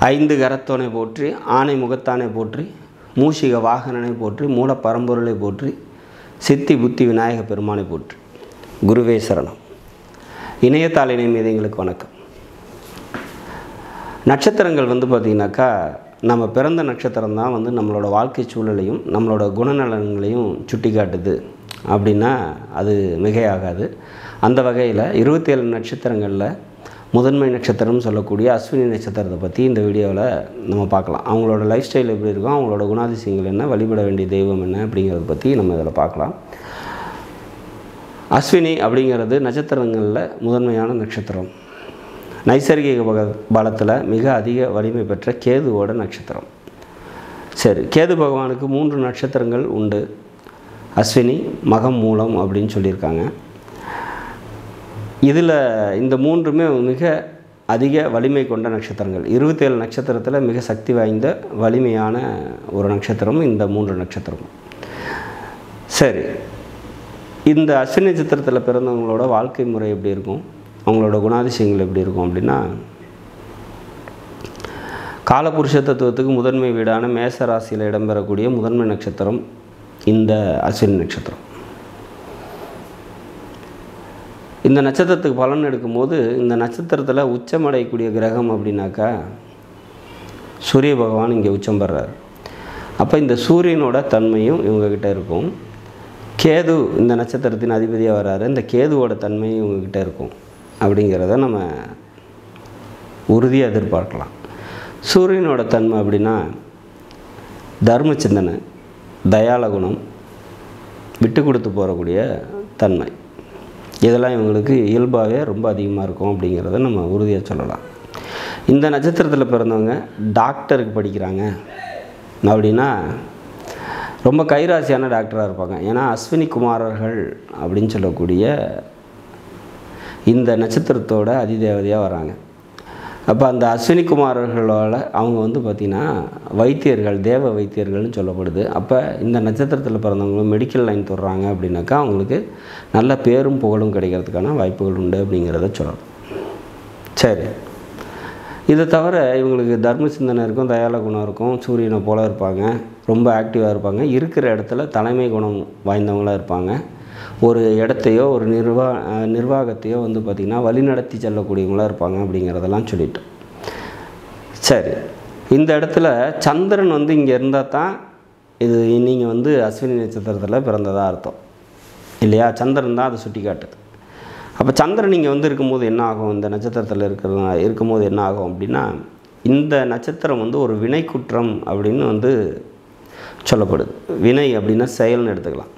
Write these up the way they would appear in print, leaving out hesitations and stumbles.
ஐந்து கரத்தோனை போற்றி, ஆனை முகத்தானை போற்றி, மூஷிக வாகனனை போற்றி, மூல பரம்பொருளை போற்றி, சித்தி புத்தி விநாயக பெருமானை போற்றி. குருவே சரணம். இணையத்தாள் இணை மீது எங்களுக்கு வணக்கம். நட்சத்திரங்கள் பார்த்திங்கனாக்கா, நம்ம பிறந்த நட்சத்திரம் தான் நம்மளோட வாழ்க்கை சூழலையும் நம்மளோட குணநலன்களையும் சுட்டி காட்டுது அப்படின்னா அது மிகையாகாது. அந்த வகையில் 27 நட்சத்திரங்களில் முதன்மை நட்சத்திரம்னு சொல்லக்கூடிய அஸ்வினி நட்சத்திரத்தை பற்றி இந்த வீடியோவில் நம்ம பார்க்கலாம். அவங்களோட லைஃப் ஸ்டைல் எப்படி இருக்கும், அவங்களோட குணாதிசயங்கள் என்ன, வழிபட வேண்டிய தெய்வம் என்ன அப்படிங்கிறத பற்றி நம்ம இதில் பார்க்கலாம். அஸ்வினி அப்படிங்கிறது நட்சத்திரங்களில் முதன்மையான நட்சத்திரம். நைசர்கிக பலத்தில் மிக அதிக வலிமை பெற்ற கேதுவோட நட்சத்திரம். சரி, கேது பகவானுக்கு 3 நட்சத்திரங்கள் உண்டு. அஸ்வினி, மகம், மூலம் அப்படின்னு சொல்லியிருக்காங்க. இதில் இந்த 3மே மிக அதிக வலிமை கொண்ட நட்சத்திரங்கள். 27 நட்சத்திரத்தில் மிக சக்தி வாய்ந்த வலிமையான ஒரு நட்சத்திரம் இந்த 3 நட்சத்திரம். சரி, இந்த அஸ்வினி நட்சத்திரத்தில் பிறந்தவங்களோட வாழ்க்கை முறை எப்படி இருக்கும், அவங்களோட குணாதிசயங்கள் எப்படி இருக்கும் அப்படின்னா, காலபுருஷ தத்துவத்துக்கு முதன்மை வீடான மேச ராசியில் இடம்பெறக்கூடிய முதன்மை நட்சத்திரம் இந்த அஸ்வினி நட்சத்திரம். இந்த நட்சத்திரத்துக்கு பலன் எடுக்கும்போது இந்த நட்சத்திரத்தில் உச்சமடையக்கூடிய கிரகம் அப்படின்னாக்கா சூரிய பகவான் இங்கே உச்சம் பெறார். அப்போ இந்த சூரியனோட தன்மையும் இவங்கக்கிட்ட இருக்கும். கேது இந்த நட்சத்திரத்தின் அதிபதியாக வர்றாரு, இந்த கேதுவோட தன்மையும் இவங்கக்கிட்ட இருக்கும் அப்படிங்கிறத நம்ம உறுதியாக எதிர்பார்க்கலாம். சூரியனோட தன்மை அப்படின்னா தர்ம சிந்தனை, தயால குணம், விட்டு கொடுத்து போகக்கூடிய தன்மை, இதெல்லாம் இவங்களுக்கு இயல்பாகவே ரொம்ப அதிகமாக இருக்கும் அப்படிங்கிறத நம்ம உறுதியாக சொல்லலாம். இந்த நட்சத்திரத்தில் பிறந்தவங்க டாக்டருக்கு படிக்கிறாங்க அப்படின்னா ரொம்ப கைராசியான டாக்டராக இருப்பாங்க. ஏன்னா அஸ்வினி குமாரர்கள் அப்படின்னு சொல்லக்கூடிய இந்த நட்சத்திரத்தோட அதிதேவதையாக வராங்க. அப்போ அந்த அஸ்வினி குமாரர்களோட அவங்க பார்த்திங்கன்னா வைத்தியர்கள், தேவ வைத்தியர்கள்னு சொல்லப்படுது. அப்போ இந்த நட்சத்திரத்தில் பிறந்தவங்களும் மெடிக்கல் லைன் தொடுறாங்க அப்படின்னாக்கா அவங்களுக்கு நல்ல பேரும் புகழும் கிடைக்கிறதுக்கான வாய்ப்புகள் உண்டு அப்படிங்கிறத சொல்லலாம். சரி, இதை தவிர இவங்களுக்கு தர்ம சிந்தனை இருக்கும், தயால குணம் இருக்கும், சூரியனை போல் இருப்பாங்க, ரொம்ப ஆக்டிவாக இருப்பாங்க, இருக்கிற இடத்துல தலைமை குணம் வாய்ந்தவங்களாக இருப்பாங்க, ஒரு இடத்தையோ ஒரு நிர்வாகத்தையோ பார்த்திங்கன்னா வழிநடத்தி செல்லக்கூடியவங்களாக இருப்பாங்க அப்படிங்கிறதெல்லாம் சொல்லிட்டு. சரி, இந்த இடத்துல சந்திரன் இங்கே இருந்தால் தான் இது நீங்கள் அஸ்வினி நட்சத்திரத்தில் பிறந்ததாக அர்த்தம் இல்லையா? சந்திரன் தான் அதை சுட்டி காட்டுது. அப்போ சந்திரன் இங்கே இருக்கும்போது என்ன ஆகும், இந்த நட்சத்திரத்தில் இருக்கும்போது என்ன ஆகும் அப்படின்னா, இந்த நட்சத்திரம் ஒரு வினை குற்றம் அப்படின்னு சொல்லப்படுது. வினை அப்படின்னா செயல்னு எடுத்துக்கலாம்.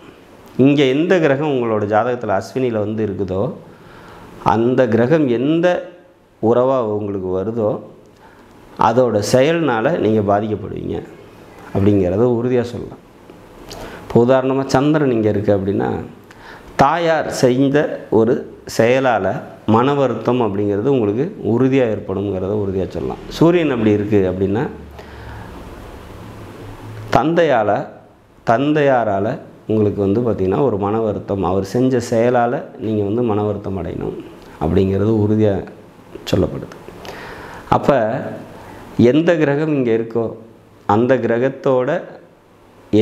இங்கே எந்த கிரகம் உங்களோட ஜாதகத்தில் அஸ்வினியில் இருக்குதோ அந்த கிரகம் எந்த உறவாக உங்களுக்கு வருதோ அதோட செயல்னால் நீங்கள் பாதிக்கப்படுவீங்க அப்படிங்கிறத உறுதியாக சொல்லலாம். இப்போ உதாரணமாக சந்திரன் இங்கே இருக்குது அப்படின்னா, தாயார் செய்த ஒரு செயலால் மன வருத்தம் அப்படிங்கிறது உங்களுக்கு உறுதியாக ஏற்படுங்கிறத உறுதியாக சொல்லலாம். சூரியன் அப்படி இருக்குது அப்படின்னா தந்தையாரால் உங்களுக்கு பார்த்திங்கன்னா ஒரு மன வருத்தம், அவர் செஞ்ச செயலால் நீங்கள் மன வருத்தம் அடையணும் அப்படிங்கிறது உறுதியாக சொல்லப்படுது. அப்போ எந்த கிரகம் இங்கே இருக்கோ அந்த கிரகத்தோட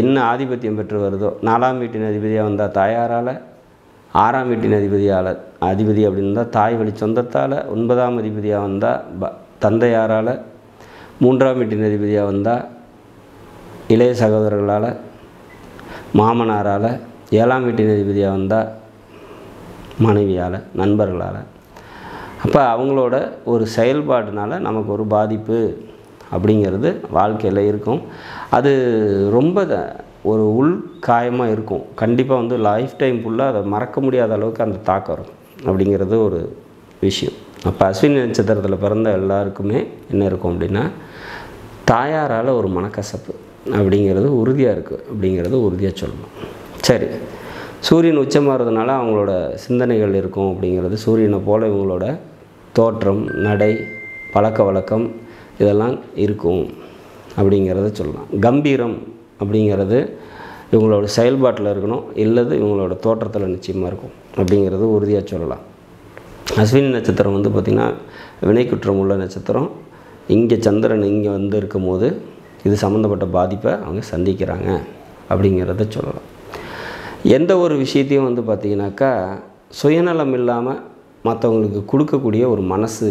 என்ன ஆதிபத்தியம் பெற்று வருதோ, 4ஆம் வீட்டின் அதிபதியாக வந்தால் தாயாரால், 6ஆம் வீட்டின் அதிபதி அப்படின்னு இருந்தால் தாய் வழி சொந்தத்தால், 9ஆம் அதிபதியாக வந்தால் தந்தையாரால், 3ஆம் வீட்டின் அதிபதியாக வந்தால் இளைய சகோதரர்களால், மாமனாரால், 7ஆம் வீட்டின் அதிபதியாக வந்தால் மனைவியால், நண்பர்களால். அப்போ அவங்களோட ஒரு செயல்பாடுனால நமக்கு ஒரு பாதிப்பு அப்படிங்கிறது வாழ்க்கையில் இருக்கும். அது ரொம்ப ஒரு உள் காயமாக இருக்கும். கண்டிப்பாக லைஃப் டைம் ஃபுல்லாக அதை மறக்க முடியாத அளவுக்கு அந்த தாக்கம் இருக்கும் அப்படிங்கிறது ஒரு விஷயம். அப்போ அஸ்வினி நட்சத்திரத்தில் பிறந்த எல்லாருக்குமே என்ன இருக்கும் அப்படின்னா, தாயாரால் ஒரு மனக்கசப்பு அப்படிங்கிறது உறுதியாக இருக்குது அப்படிங்கிறது உறுதியாக சொல்லணும். சரி, சூரியன் உச்சமாகிறதுனால அவங்களோட சிந்தனைகள் இருக்கும் அப்படிங்கிறது, சூரியனை போல் இவங்களோட தோற்றம், நடை, பழக்க வழக்கம் இதெல்லாம் இருக்கும் அப்படிங்கிறத சொல்லலாம். கம்பீரம் அப்படிங்கிறது இவங்களோட செயல்பாட்டில் இருக்கணும், இல்லது இவங்களோட தோற்றத்தில் நிச்சயமாக இருக்கும் அப்படிங்கிறது உறுதியாக சொல்லலாம். அஸ்வினி நட்சத்திரம் வந்து பார்த்திங்கன்னா வினைக்குற்றம் உள்ள நட்சத்திரம். இங்கே சந்திரன் இங்கே வந்து இருக்கும் போது இது சம்மந்தப்பட்ட பாதிப்பை அவங்க சந்திக்கிறாங்க அப்படிங்கிறத சொல்லலாம். எந்த ஒரு விஷயத்தையும் வந்து பார்த்திங்கனாக்கா சுயநலம் இல்லாமல் மற்றவங்களுக்கு கொடுக்கக்கூடிய ஒரு மனசு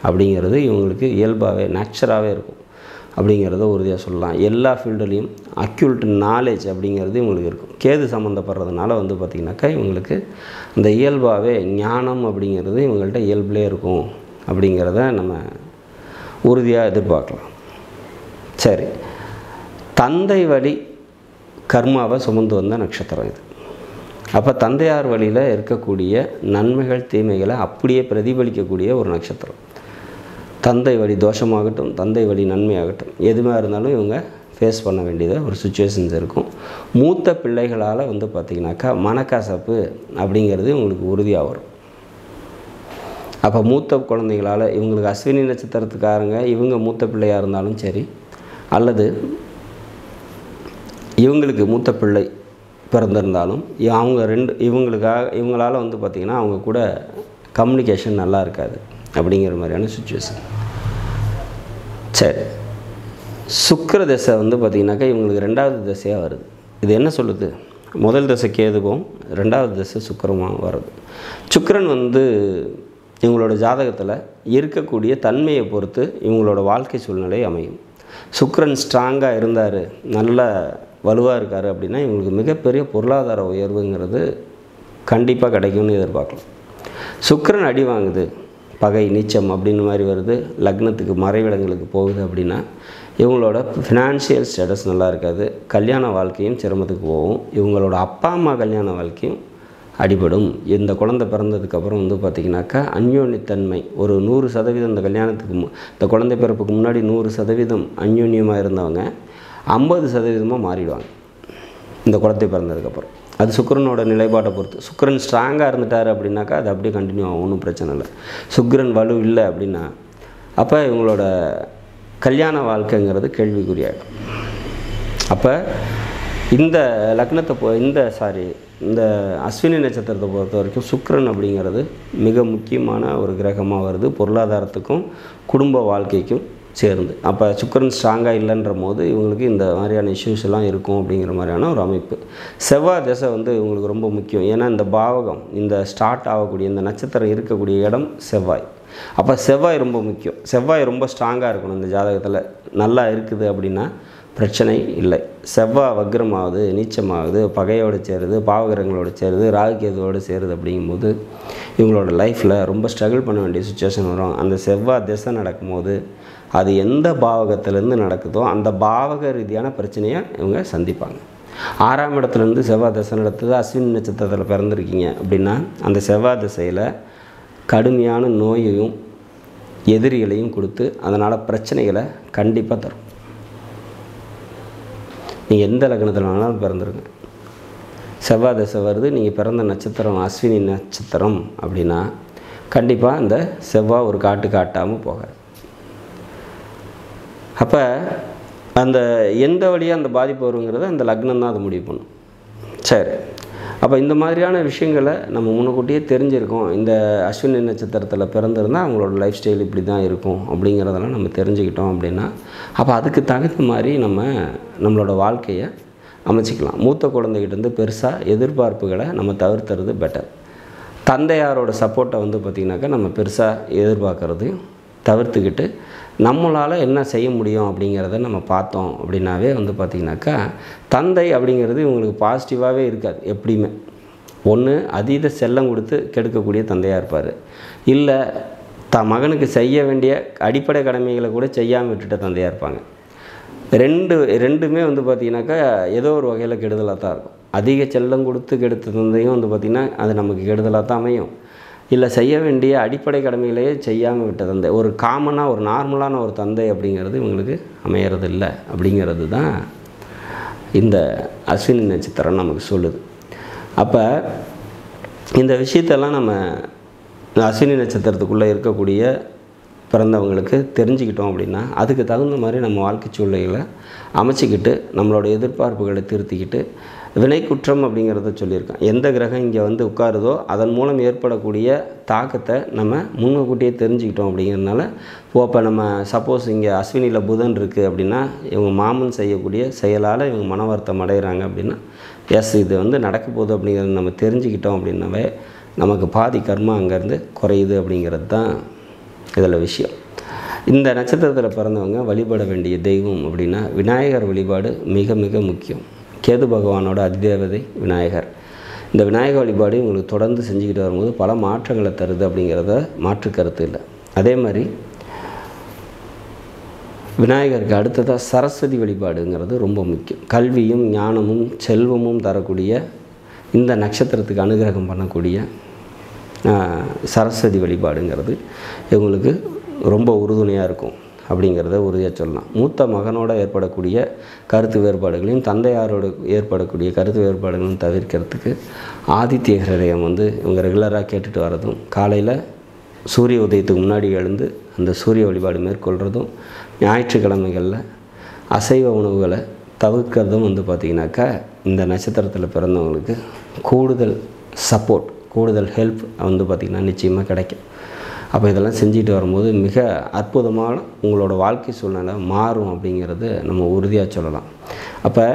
அப்படிங்கிறது இவங்களுக்கு இயல்பாகவே நேச்சராகவே இருக்கும் அப்படிங்கிறத உறுதியாக சொல்லலாம். எல்லா ஃபீல்டுலேயும் அக்யூல்ட் நாலேஜ் அப்படிங்கிறது இவங்களுக்கு இருக்கும். கேது சம்மந்தப்படுறதுனால வந்து பார்த்திங்கனாக்கா இவங்களுக்கு இந்த இயல்பாகவே ஞானம் அப்படிங்கிறது இவங்கள்ட்ட இயல்பிலே இருக்கும் அப்படிங்கிறத நம்ம உறுதியாக எதிர்பார்க்கலாம். சரி, தந்தை வழி கர்மாவை சுமந்து வந்த நட்சத்திரம் இது. அப்போ தந்தையார் வழியில் இருக்கக்கூடிய நன்மைகள் தீமைகளை அப்படியே பிரதிபலிக்கக்கூடிய ஒரு நட்சத்திரம். தந்தை வழி தோஷமாகட்டும், தந்தை வழி நன்மையாகட்டும், எதுவாக இருந்தாலும் இவங்க ஃபேஸ் பண்ண வேண்டியது ஒரு சுச்சுவேஷன்ஸ் இருக்கும். மூத்த பிள்ளைகளால் வந்து பார்த்திங்கனாக்கா மனக்கசப்பு அப்படிங்கிறது இவங்களுக்கு உறுதியாக வரும். அப்போ மூத்த குழந்தைகளால் இவங்களுக்கு அஸ்வினி நட்சத்திரத்துக்காரங்க இவங்க மூத்த பிள்ளையாக இருந்தாலும் சரி, அல்லது இவங்களுக்கு மூத்த பிள்ளை பிறந்திருந்தாலும் அவங்க இவங்களால் வந்து பார்த்திங்கன்னா அவங்க கூட கம்யூனிகேஷன் நல்லா இருக்காது அப்படிங்கிற மாதிரியான சுச்சுவேஷன். சரி, சுக்கிர தசை வந்து பார்த்திங்கனாக்கா இவங்களுக்கு 2வது தசையாக வருது. இது என்ன சொல்லுது? முதல் தசை கேதுவும் 2வது தசை சுக்கிரமாக வருது. சுக்கிரன் வந்து இவங்களோட ஜாதகத்தில் இருக்கக்கூடிய தன்மையை பொறுத்து இவங்களோட வாழ்க்கை சூழ்நிலை அமையும். சுக்கிரன் ஸ்ட்ராங்காக இருந்தார், நல்ல வலுவாக இருக்கார் அப்படின்னா இவங்களுக்கு மிகப்பெரிய பொருளாதார உயர்வுங்கிறது கண்டிப்பாக கிடைக்கும்னு எதிர்பார்க்கலாம். சுக்கிரன் அடி வாங்குது, பகை நீச்சம் அப்படின்னு மாதிரி வருது, லக்னத்துக்கு மறைவிடங்களுக்கு போகுது அப்படின்னா இவங்களோட ஃபினான்ஷியல் ஸ்டேட்டஸ் நல்லா இருக்காது, கல்யாண வாழ்க்கையும் சிரமத்துக்கு போகும், இவங்களோட அப்பா அம்மா கல்யாண வாழ்க்கையும் அடிபடும். இந்த குழந்தை பிறந்ததுக்கப்புறம் வந்து பார்த்திங்கனாக்கா அந்யோன்யத்தன்மை ஒரு 100% இந்த கல்யாணத்துக்கு இந்த குழந்தை பிறப்புக்கு முன்னாடி 100% அந்யோன்யமாக இருந்தவங்க 50% மாறிடுவாங்க இந்த குழந்தை பிறந்ததுக்கப்புறம். அது சுக்கிரனோட நிலைப்பாட்டை பொறுத்து. சுக்கிரன் ஸ்ட்ராங்காக இருந்துட்டார் அப்படின்னாக்கா அது அப்படியே கண்டினியூ ஆகும், ஒன்றும் பிரச்சனை இல்லை. சுக்கிரன் வலு இல்லை அப்படின்னா அப்போ இவங்களோட கல்யாண வாழ்க்கைங்கிறது கேள்விக்குறியாகும். அப்போ இந்த லக்னத்தை இந்த அஸ்வினி நட்சத்திரத்தை பொறுத்த வரைக்கும் சுக்கிரன் அப்படிங்கிறது மிக முக்கியமான ஒரு கிரகமாக வருது, பொருளாதாரத்துக்கும் குடும்ப வாழ்க்கைக்கும் சேர்ந்து. அப்போ சுக்கிரன் ஸ்ட்ராங்காக இல்லைன்ற போது இவங்களுக்கு இந்த மாதிரியான இஷ்யூஸ் எல்லாம் இருக்கும் அப்படிங்கிற மாதிரியான ஒரு அமைப்பு. செவ்வாய் தசை வந்து இவங்களுக்கு ரொம்ப முக்கியம். ஏன்னா இந்த பாவகம் இந்த ஸ்டார்ட் ஆகக்கூடிய இந்த நட்சத்திரம் இருக்கக்கூடிய இடம் செவ்வாய். அப்போ செவ்வாய் ரொம்ப முக்கியம். செவ்வாய் ரொம்ப ஸ்ட்ராங்காக இருக்கணும் இந்த ஜாதகத்தில். நல்லா இருக்குது அப்படின்னா பிரச்சனை இல்லை. செவ்வாய் வக்ரமாகுது, நீச்சமாகுது, பகையோடு சேருது, பாவகிரகங்களோடு சேருது, ராகுகேதுவோடு சேருது அப்படிங்கும்போது இவங்களோட லைஃப்பில் ரொம்ப ஸ்ட்ரகிள் பண்ண வேண்டிய சுச்சுவேஷன் வரும். அந்த செவ்வாய் திசை நடக்கும்போது அது எந்த பாவகத்திலேருந்து நடக்குதோ அந்த பாவக ரீதியான பிரச்சனையை இவங்க சந்திப்பாங்க. 6ஆம் இடத்துலேருந்து செவ்வாய் திசை நடத்துது. அஸ்வினி நட்சத்திரத்தில் பிறந்திருக்கீங்க அப்படின்னா அந்த செவ்வாய் திசையில் கடுமையான நோயையும் எதிரிகளையும் கொடுத்து அதனால் பிரச்சனைகளை கண்டிப்பாக தரும். நீங்கள் எந்த லக்னத்தில் வேணாலும் பிறந்திருங்க, செவ்வாய் தசை வருது, நீங்கள் பிறந்த நட்சத்திரம் அஸ்வினி நட்சத்திரம் அப்படின்னா கண்டிப்பாக அந்த செவ்வாய் ஒரு காட்டாமல் போகாது. அப்போ அந்த எந்த வழியாக அந்த பாதிப்பு வருங்கிறத அந்த லக்னம் தான் அதை முடிவு பண்ணும். சரி, அப்போ இந்த மாதிரியான விஷயங்களை நம்ம முன்னுக்கூட்டியே தெரிஞ்சிருக்கோம். இந்த அஸ்வினி நட்சத்திரத்தில் பிறந்திருந்தால் அவங்களோட லைஃப் ஸ்டைல் இப்படி தான் இருக்கும் அப்படிங்கிறதெல்லாம் நம்ம தெரிஞ்சுக்கிட்டோம் அப்படின்னா அப்போ அதுக்கு தகுந்த மாதிரி நம்மளோட வாழ்க்கையை அமைச்சிக்கலாம். மூத்த குழந்தைகிட்டேருந்து பெருசாக எதிர்பார்ப்புகளை நம்ம தவிர்த்துறது பெட்டர். தந்தையாரோட சப்போர்ட்டை வந்து பார்த்திங்கனாக்கா நம்ம பெருசாக எதிர்பார்க்குறதையும் தவிர்த்துக்கிட்டு நம்மளால் என்ன செய்ய முடியும் அப்படிங்கிறத நம்ம பார்த்தோம் அப்படின்னாவே வந்து பார்த்திங்கனாக்கா தந்தை அப்படிங்கிறது இவங்களுக்கு பாசிட்டிவாகவே இருக்காது. எப்படியுமே ஒன்று அதீத செல்லம் கொடுத்து கெடுக்கக்கூடிய தந்தையாக இருப்பார், இல்லை மகனுக்கு செய்ய வேண்டிய அடிப்படை கடமைகளை கூட செய்யாமல் விட்டுட்ட தந்தையாக இருப்பாங்க. ரெண்டுமே வந்து பார்த்திங்கனாக்கா ஏதோ ஒரு வகையில் கெடுதலாக தான் இருக்கும். அதிக செல்லம் கொடுத்து கெடுத்த தந்தையும் வந்து பார்த்திங்கன்னா அது நமக்கு கெடுதலாக தான் அமையும். இல்லை செய்ய வேண்டிய அடிப்படை கடமைகளையே செய்யாமல் விட்ட தந்தை, ஒரு காமனாக ஒரு நார்மலான ஒரு தந்தை அப்படிங்கிறது இவங்களுக்கு அமையறது இல்லை அப்படிங்கிறது தான் இந்த அஸ்வினி நட்சத்திரம் நமக்கு சொல்லுது. அப்போ இந்த விஷயத்தெல்லாம் நம்ம அஸ்வினி நட்சத்திரத்துக்குள்ளே இருக்கக்கூடிய பிறந்தவங்களுக்கு தெரிஞ்சுக்கிட்டோம் அப்படின்னா அதுக்கு தகுந்த மாதிரி நம்ம வாழ்க்கை சூழ்நிலைகளை அமைச்சிக்கிட்டு நம்மளோட எதிர்பார்ப்புகளை திருத்திக்கிட்டு வினை குற்றம் அப்படிங்கிறத சொல்லியிருக்கேன். எந்த கிரகம் இங்கே வந்து உட்காருதோ அதன் மூலம் ஏற்படக்கூடிய தாக்கத்தை நம்ம முன்கூட்டியே தெரிஞ்சுக்கிட்டோம். அப்படிங்கிறதுனால இப்போ நம்ம சப்போஸ் இங்கே அஸ்வினியில் புதன் இருக்குது அப்படின்னா இவங்க மாமன் செய்யக்கூடிய செயலால் இவங்க மன வருத்தம் அடைகிறாங்க அப்படின்னா எஸ் இது வந்து நடக்க போகுது அப்படிங்கிறத நம்ம தெரிஞ்சுக்கிட்டோம் அப்படின்னாவே நமக்கு பாதி கர்மா அங்கேருந்து குறையுது அப்படிங்கிறது தான் இதில் விஷயம். இந்த நட்சத்திரத்தில் பிறந்தவங்க வழிபட வேண்டிய தெய்வம் அப்படின்னா விநாயகர் வழிபாடு மிக மிக முக்கியம். கேது பகவானோட அதிதேவதை விநாயகர். இந்த விநாயகர் வழிபாடு உங்களுக்கு தொடர்ந்து செஞ்சுக்கிட்டு வரும்போது பல மாற்றங்களை தருது அப்படிங்கிறத மாற்று கருத்து இல்லை. அதே மாதிரி விநாயகருக்கு அடுத்ததாக சரஸ்வதி வழிபாடுங்கிறது ரொம்ப முக்கியம். கல்வியும் ஞானமும் செல்வமும் தரக்கூடிய இந்த நட்சத்திரத்துக்கு அனுகிரகம் பண்ணக்கூடிய சரஸ்வதி வழிபாடுங்கிறது இவங்களுக்கு ரொம்ப உறுதுணையாக இருக்கும் அப்படிங்கிறத உறுதியாக சொல்லலாம். மூத்த மகனோடு ஏற்படக்கூடிய கருத்து வேறுபாடுகளையும் தந்தையாரோடு ஏற்படக்கூடிய கருத்து வேறுபாடுகளையும் தவிர்க்கிறதுக்கு ஆதித்ய ஹிருதயம் வந்து இவங்க ரெகுலராக கேட்டுட்டு வர்றதும், காலையில் சூரிய உதயத்துக்கு முன்னாடி எழுந்து அந்த சூரிய வழிபாடு மேற்கொள்கிறதும், ஞாயிற்றுக்கிழமைகளில் அசைவ உணவுகளை தவிர்க்கிறதும் வந்து பார்த்திங்கனாக்கா இந்த நட்சத்திரத்தில் பிறந்தவங்களுக்கு கூடுதல் சப்போர்ட், கூடுதல் ஹெல்ப் வந்து பார்த்திங்கன்னா நிச்சயமாக கிடைக்கும். அப்போ இதெல்லாம் செஞ்சுட்டு வரும்போது மிக அற்புதமான உங்களோட வாழ்க்கை சூழ்நிலை மாறும் அப்படிங்கிறது நம்ம உறுதியாக சொல்லலாம். அப்போ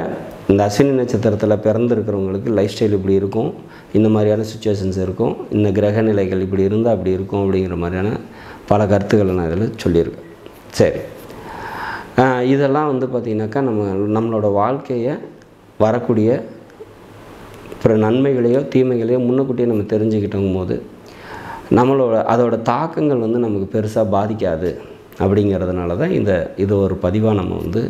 இந்த அஸ்வினி நட்சத்திரத்தில் பிறந்திருக்கிறவங்களுக்கு லைஃப் ஸ்டைல் இப்படி இருக்கும், இந்த மாதிரியான சுச்சுவேஷன்ஸ் இருக்கும், இந்த கிரக நிலைகள் இப்படி இருந்தால் அப்படி இருக்கும் அப்படிங்கிற மாதிரியான பல கருத்துக்களை நான் இதில் சொல்லியிருக்கேன். சரி, இதெல்லாம் வந்து பார்த்திங்கனாக்கா நம்மளோட வாழ்க்கையை வரக்கூடிய நன்மைகளையோ தீமைகளையோ முன்னக்கூட்டியே நம்ம தெரிஞ்சுக்கிட்டோங்கும் போது அதோட தாக்கங்கள் வந்து நமக்கு பெருசாக பாதிக்காது. அப்படிங்கிறதுனால தான் இது ஒரு பதிவாக நம்ம வந்து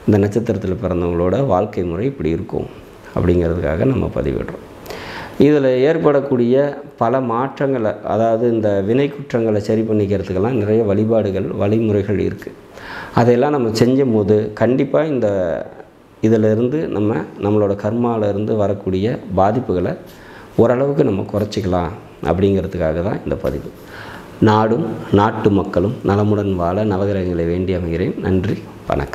இந்த நட்சத்திரத்தில் பிறந்தவங்களோட வாழ்க்கை முறை இப்படி இருக்கும் அப்படிங்கிறதுக்காக நம்ம பதிவிடுறோம். இதில் ஏற்படக்கூடிய பல மாற்றங்களை, அதாவது இந்த வினை குற்றங்களை சரி பண்ணிக்கிறதுக்கெல்லாம் நிறைய வழிபாடுகள் வழிமுறைகள் இருக்குது. அதையெல்லாம் நம்ம செஞ்சும் போது கண்டிப்பாக இதிலிருந்து நம்மளோட கர்மாவிலேருந்து வரக்கூடிய பாதிப்புகளை ஓரளவுக்கு நம்ம குறைச்சிக்கலாம் அப்படிங்கிறதுக்காக தான் இந்த பதிவு. நாடும் நாட்டு மக்களும் நலமுடன் வாழ நவகிரகங்களை வேண்டி அமைகிறேன். நன்றி, வணக்கம்.